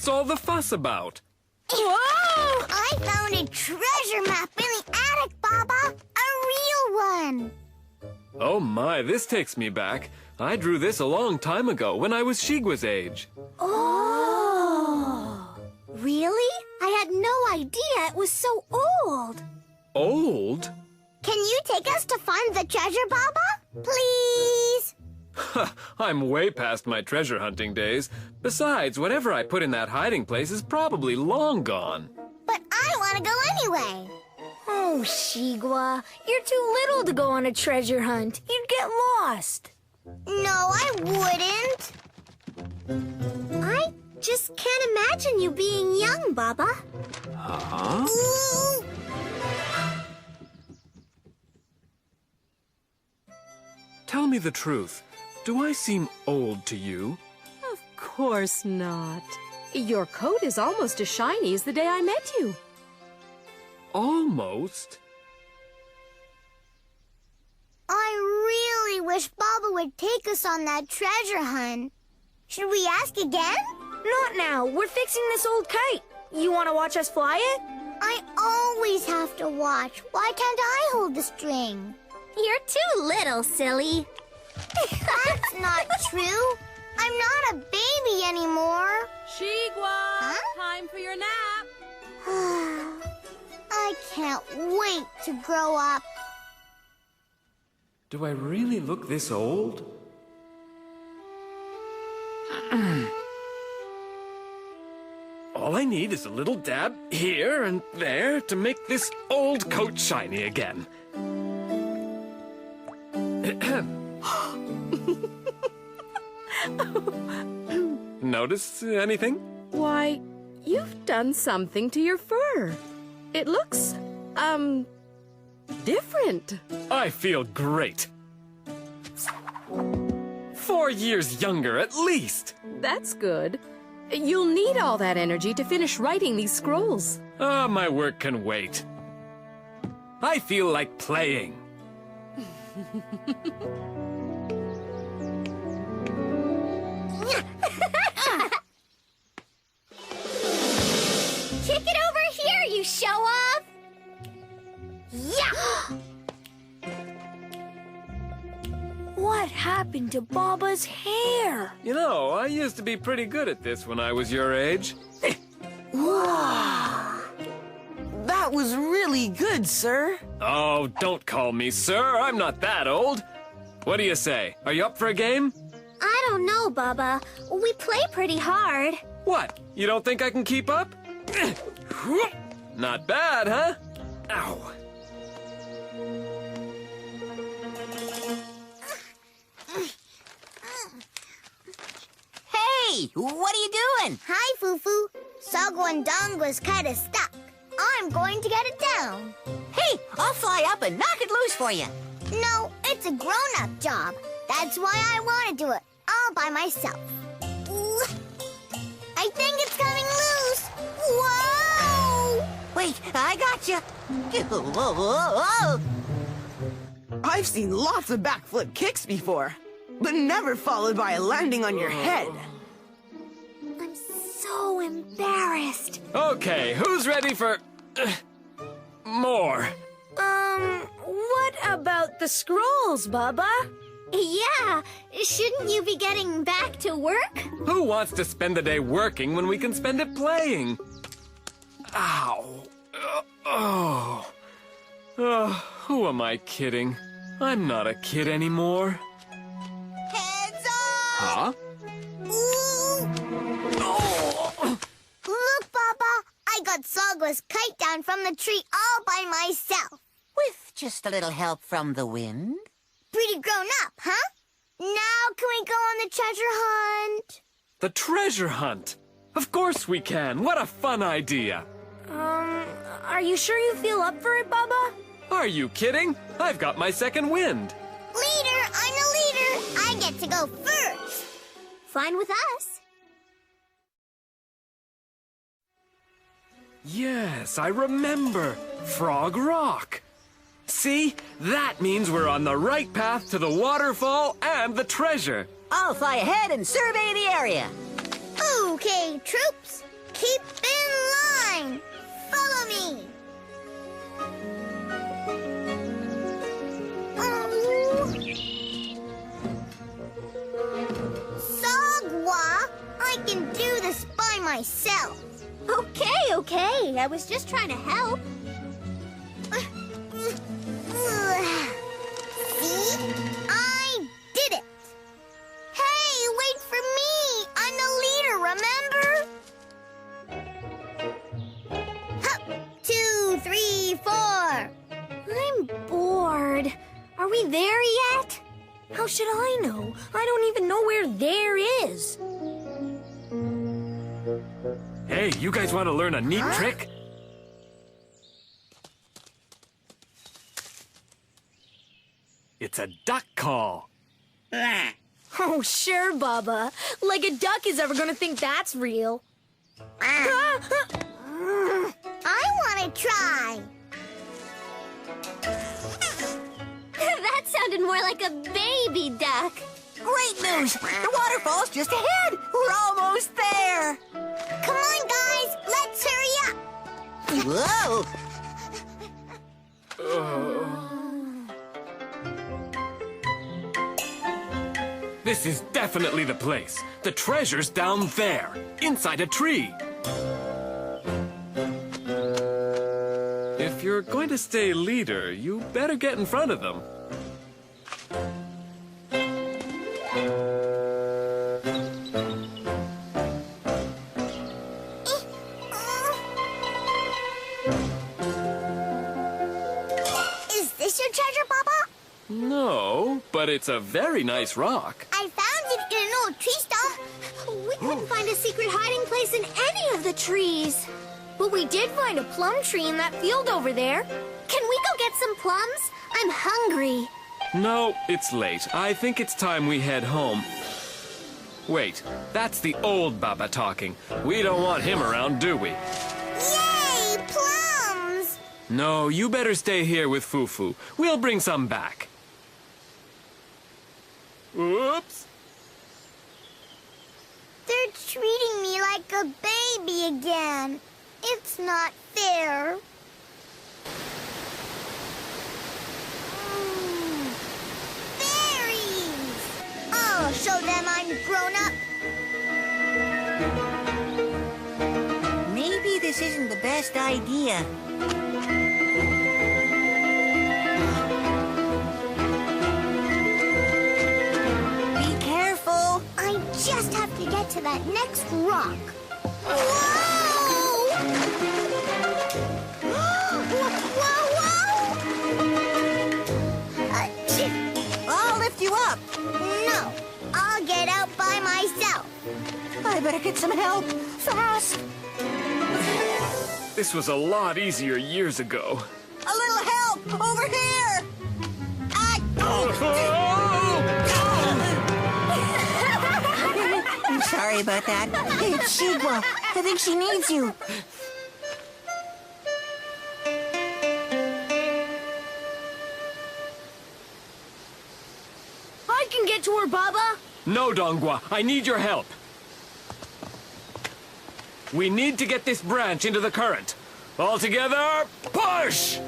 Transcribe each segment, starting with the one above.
What's all the fuss about? Whoa! I found a treasure map in the attic, Baba. A real one. Oh my, this takes me back. I drew this a long time ago when I was Shigwa's age. Oh! Really? I had no idea it was so old. Old? Can you take us to find the treasure, Baba? Please? I'm way past my treasure hunting days. Besides, whatever I put in that hiding place is probably long gone. But I want to go anyway. Oh, Shigwa, you're too little to go on a treasure hunt. You'd get lost. No, I wouldn't. I just can't imagine you being young, Baba. Huh? Ooh. Tell me the truth. Do I seem old to you? Of course not. Your coat is almost as shiny as the day I met you. Almost. I really wish Baba would take us on that treasure hunt. Should we ask again? Not now. We're fixing this old kite. You want to watch us fly it? I always have to watch. Why can't I hold the string? You're too little, silly. That's not true. I'm not a baby anymore. Shigwa, time for your nap. I can't wait to grow up. Do I really look this old? All I need is a little dab here and there to make this old coat shiny again. Notice anything? Why, you've done something to your fur. It looks, different. I feel great. 4 years younger, at least. That's good. You'll need all that energy to finish writing these scrolls. Ah, my work can wait. I feel like playing. Kick it over here, you show-off! Yeah! What happened to Baba's hair? You know, I used to be pretty good at this when I was your age. That was really good, sir. Oh, don't call me sir. I'm not that old. What do you say? Are you up for a game? I don't know, Baba. We play pretty hard. What? You don't think I can keep up? Not bad, huh? Ow. Hey, what are you doing? Hi, Fufu. Sagwa and Dong was kind of stuck. I'm going to get it down. Hey, I'll fly up and knock it loose for you. No, it's a grown-up job. That's why I want to do it all by myself. Ooh. I think it's coming loose. Whoa! Wait, I got you. I've seen lots of backflip kicks before, but never followed by a landing on your head. I'm so embarrassed. Okay, who's ready for... more? What about the scrolls, Baba? Yeah, shouldn't you be getting back to work? Who wants to spend the day working when we can spend it playing? Ow. Who am I kidding? I'm not a kid anymore. Heads up! Huh? Ooh. Look, Papa, I got Sagwa's kite down from the tree all by myself. With just a little help from the wind. Pretty grown up, huh? Now can we go on the treasure hunt? The treasure hunt. Of course we can. What a fun idea. Are you sure you feel up for it, Baba? Are you kidding? I've got my second wind. Leader, I'm the leader. I get to go first. Fine with us. Yes, I remember. Frog Rock. See? That means we're on the right path to the waterfall and the treasure. I'll fly ahead and survey the area. Okay, troops. Keep in line. Follow me. Sagwa, I can do this by myself. Okay. I was just trying to help. See? I did it. Hey, wait for me. I'm the leader, remember? Hup, 2, 3, 4. I'm bored. Are we there yet? How should I know? I don't even know where there is. Hey, you guys want to learn a neat trick? It's a duck call. Oh, sure, Bubba. Like a duck is ever gonna think that's real. I want to try. That sounded more like a baby duck. Great news! The waterfall's just ahead! We're almost there! Come on, guys. Let's hurry up. Whoa! This is definitely the place. The treasure's down there, inside a tree. If you're going to stay leader, you better get in front of them. Is this your treasure, Papa? No, but it's a very nice rock. I found it in an old tree stump. We couldn't find a secret hiding place in any of the trees. But we did find a plum tree in that field over there. Can we go get some plums? I'm hungry. No, it's late. I think it's time we head home. Wait, that's the old Baba talking. We don't want him around, do we? Yay, plums! No, you better stay here with Fufu. We'll bring some back. Oops. They're treating me like a baby again. It's not fair. Fairies! I'll show them I'm grown up. Maybe this isn't the best idea. Be careful! I just have to get to that next rock. Whoa! I'll lift you up! No, I'll get out by myself. I better get some help! Fast! This was a lot easier years ago. A little help! Over here! I'm sorry about that. It's Shigwa. I think she needs you. I can get to her, Baba. No, Dongwa, I need your help. We need to get this branch into the current. All together, push!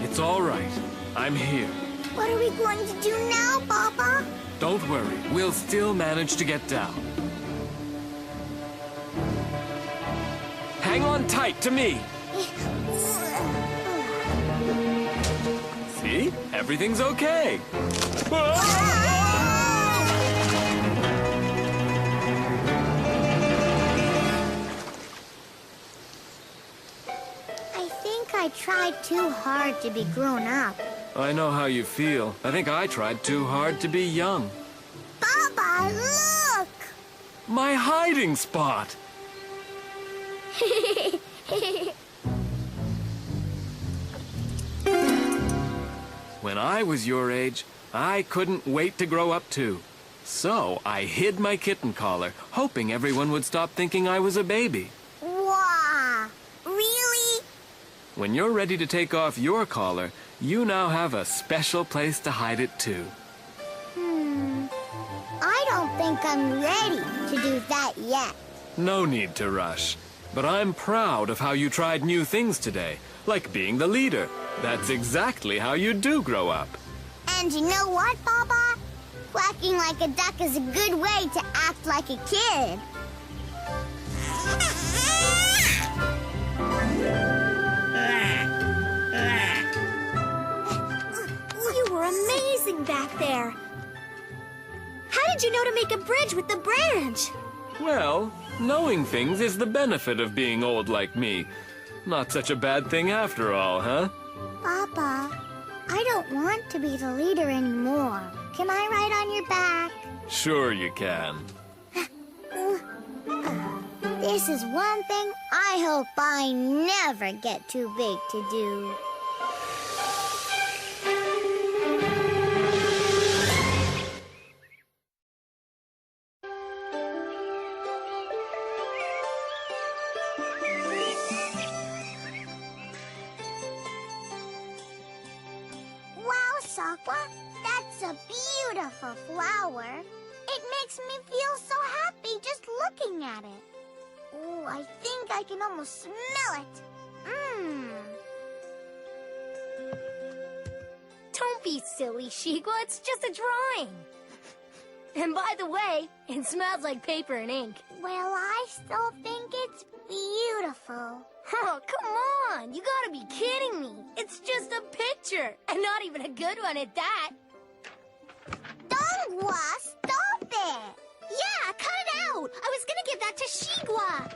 It's all right. I'm here. What are we going to do now, Papa? Don't worry, we'll still manage to get down. Hang on tight to me. See? Everything's okay. I think I tried too hard to be grown up. I know how you feel. I think I tried too hard to be young. Papa, look! My hiding spot! When I was your age, I couldn't wait to grow up too. So I hid my kitten collar, hoping everyone would stop thinking I was a baby. Wow! Really? When you're ready to take off your collar, you now have a special place to hide it too. I don't think I'm ready to do that yet. No need to rush. But I'm proud of how you tried new things today, like being the leader. That's exactly how you do grow up. And you know what, Papa? Quacking like a duck is a good way to act like a kid. You were amazing back there. How did you know to make a bridge with the branch? Well, knowing things is the benefit of being old like me. Not such a bad thing after all, huh? Papa, I don't want to be the leader anymore. Can I ride on your back? Sure you can. This is one thing I hope I never get too big to do. Wow, Sagwa, that's a beautiful flower. It makes me feel so happy just looking at it. Oh, I think I can almost smell it. Don't be silly, Shigwa. It's just a drawing. And by the way, it smells like paper and ink. Well, I still think it's beautiful. Oh, come on. You gotta be kidding me. It's just a picture, and not even a good one at that. Dongwa, stop it! Yeah, cut it out! I was gonna give that to Shigwa!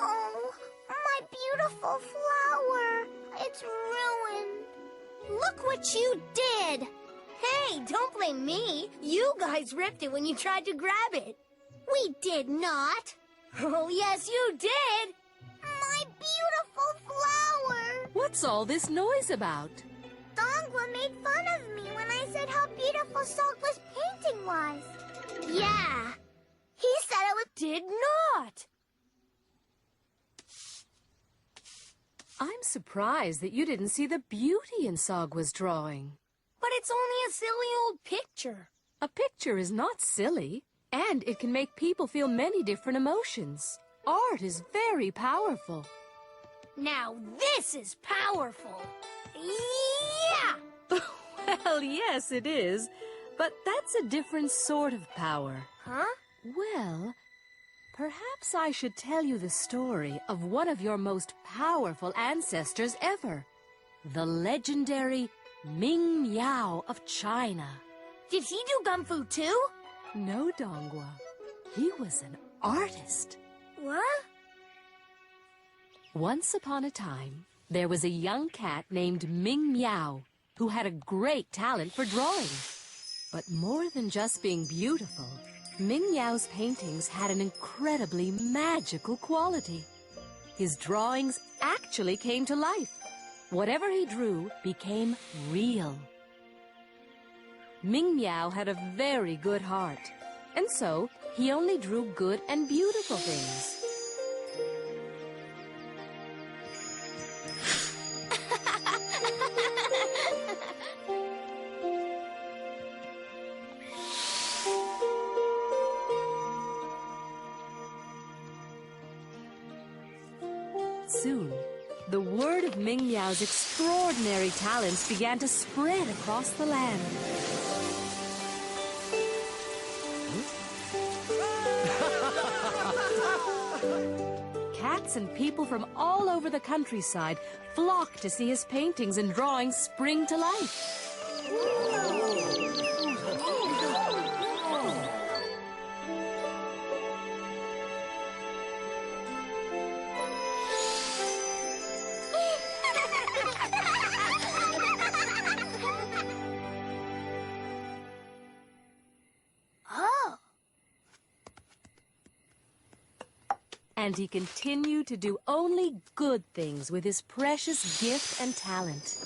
Oh, my beautiful flower. It's ruined. Look what you did! Hey, don't blame me. You guys ripped it when you tried to grab it. We did not! Oh, yes, you did! My beautiful flower. What's all this noise about? Dongwa made fun of me when I said how beautiful Sagwa's painting was. Yeah! He said it was... Did not! I'm surprised that you didn't see the beauty in Sagwa's drawing. But it's only a silly old picture. A picture is not silly, and it can make people feel many different emotions. Art is very powerful. Now this is powerful. Yeah! Well, yes, it is. But that's a different sort of power. Huh? Well, perhaps I should tell you the story of one of your most powerful ancestors ever. The legendary Ming Miao of China. Did he do Kung Fu too? No, Dongwa. He was an artist. What? Once upon a time, there was a young cat named Ming Miao who had a great talent for drawing. But more than just being beautiful, Ming Miao's paintings had an incredibly magical quality. His drawings actually came to life. Whatever he drew became real. Ming Miao had a very good heart, and so he only drew good and beautiful things. Soon, the word of Ming Miao's extraordinary talents began to spread across the land. Cats and people from all over the countryside flocked to see his paintings and drawings spring to life. And he continued to do only good things with his precious gift and talent.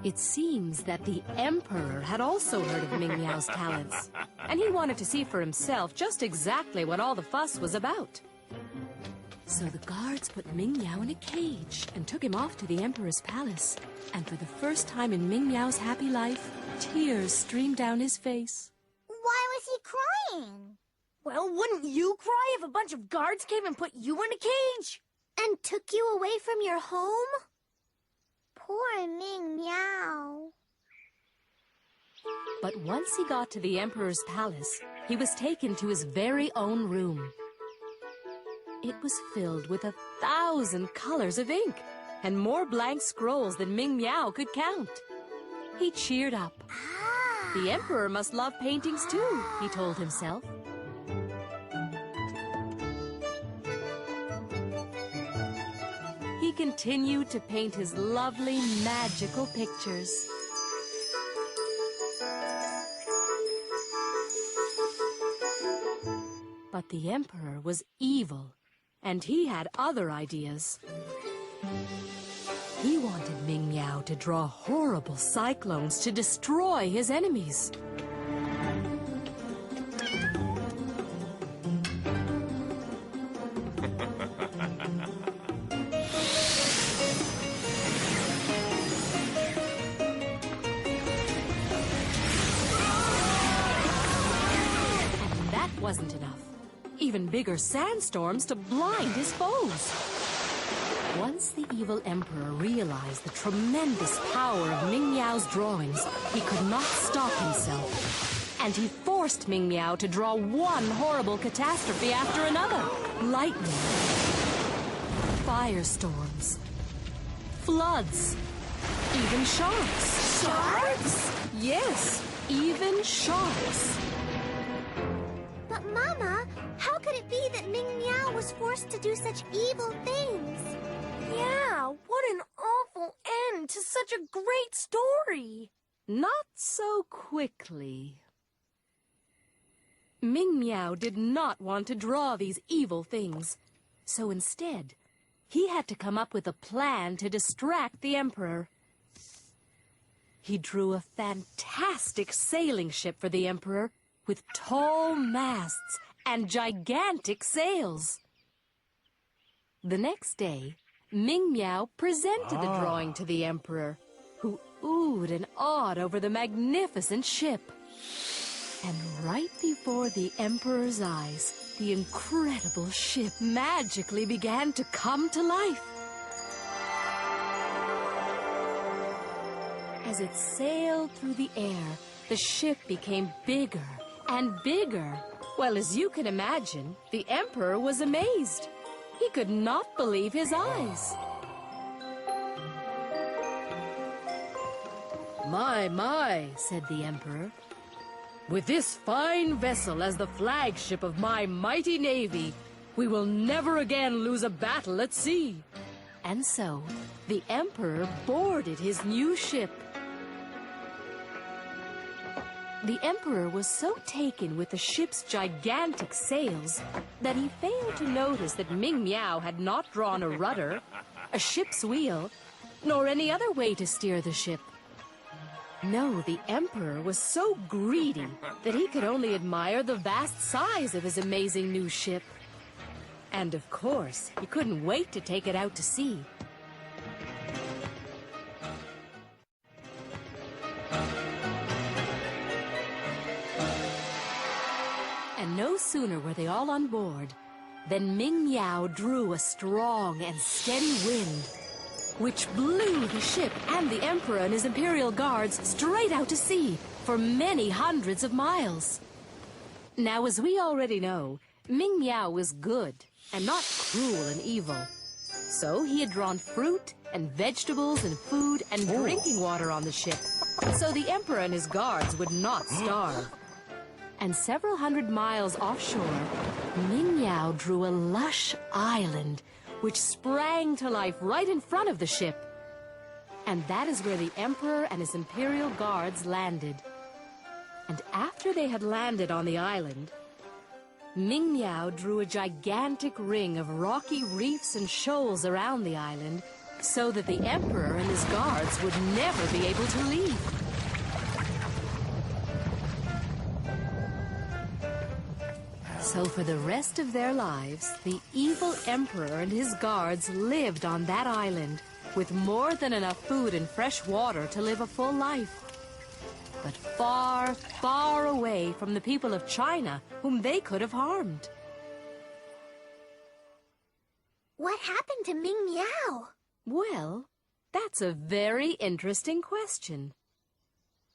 It seems that the Emperor had also heard of Ming Miao's talents, and he wanted to see for himself just exactly what all the fuss was about. So the guards put Ming Miao in a cage and took him off to the Emperor's palace. And for the first time in Ming Miao's happy life, tears streamed down his face. Why was he crying? Well, wouldn't you cry if a bunch of guards came and put you in a cage? And took you away from your home? Poor Ming Miao. But once he got to the Emperor's palace, he was taken to his very own room. It was filled with 1,000 colors of ink and more blank scrolls than Ming Miao could count. He cheered up. The Emperor must love paintings too, he told himself. He continued to paint his lovely, magical pictures. But the Emperor was evil, and he had other ideas. He wanted Ming Miao to draw horrible cyclones to destroy his enemies. And that wasn't enough. Even bigger sandstorms to blind his foes. Once the evil Emperor realized the tremendous power of Ming Miao's drawings, he could not stop himself. And he forced Ming Miao to draw one horrible catastrophe after another. Lightning, firestorms, floods, even sharks. Sharks? Yes, even sharks. But Mama, how could it be that Ming Miao was forced to do such evil things? Yeah, what an awful end to such a great story. Not so quickly. Ming Miao did not want to draw these evil things, so instead, he had to come up with a plan to distract the Emperor. He drew a fantastic sailing ship for the Emperor with tall masts and gigantic sails. The next day, Ming Miao presented the drawing to the Emperor, who oohed and awed over the magnificent ship. And right before the Emperor's eyes, the incredible ship magically began to come to life. As it sailed through the air, the ship became bigger and bigger. Well, as you can imagine, the Emperor was amazed. He could not believe his eyes. My, said the Emperor. With this fine vessel as the flagship of my mighty navy, we will never again lose a battle at sea. And so, the Emperor boarded his new ship. The Emperor was so taken with the ship's gigantic sails that he failed to notice that Ming Miao had not drawn a rudder, a ship's wheel, nor any other way to steer the ship. No, the Emperor was so greedy that he could only admire the vast size of his amazing new ship. And of course, he couldn't wait to take it out to sea. And no sooner were they all on board than Ming Miao drew a strong and steady wind, which blew the ship and the Emperor and his Imperial Guards straight out to sea for many hundreds of miles. Now, as we already know, Ming Miao was good and not cruel and evil. So he had drawn fruit and vegetables and food and drinking water on the ship, so the Emperor and his guards would not starve. And several hundred miles offshore, Ming Miao drew a lush island which sprang to life right in front of the ship. And that is where the Emperor and his Imperial Guards landed. And after they had landed on the island, Ming Miao drew a gigantic ring of rocky reefs and shoals around the island so that the emperor and his guards would never be able to leave. So for the rest of their lives, the evil emperor and his guards lived on that island with more than enough food and fresh water to live a full life. But far, far away from the people of China, whom they could have harmed. What happened to Ming Miao? Well, that's a very interesting question.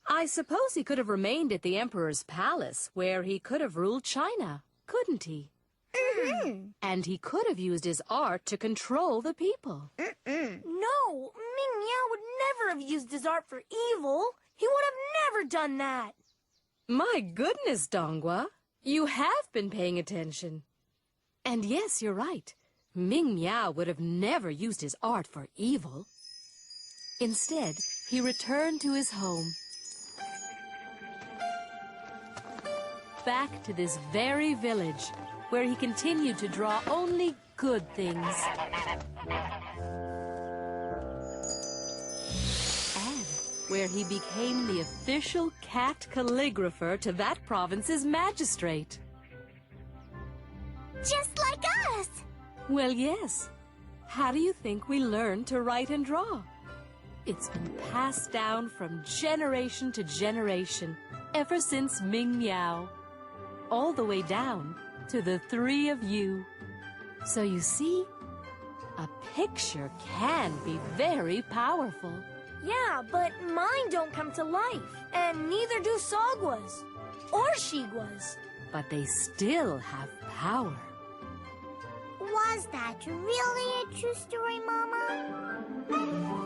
I suppose he could have remained at the emperor's palace, where he could have ruled China, couldn't he? And he could have used his art to control the people. No, Ming Miao would never have used his art for evil. He would have never done that. My goodness, Dongwa, you have been paying attention. And yes, you're right. Ming Miao would have never used his art for evil. Instead, he returned to his home. Back to this very village, where he continued to draw only good things. And where he became the official cat calligrapher to that province's magistrate. Just like us! Well, yes. How do you think we learned to write and draw? It's been passed down from generation to generation, ever since Ming Miao, all the way down to the three of you. So you see, a picture can be very powerful. Yeah, but mine don't come to life, and neither do Sagwa's or Shigwa's. But they still have power. Was that really a true story, Mama?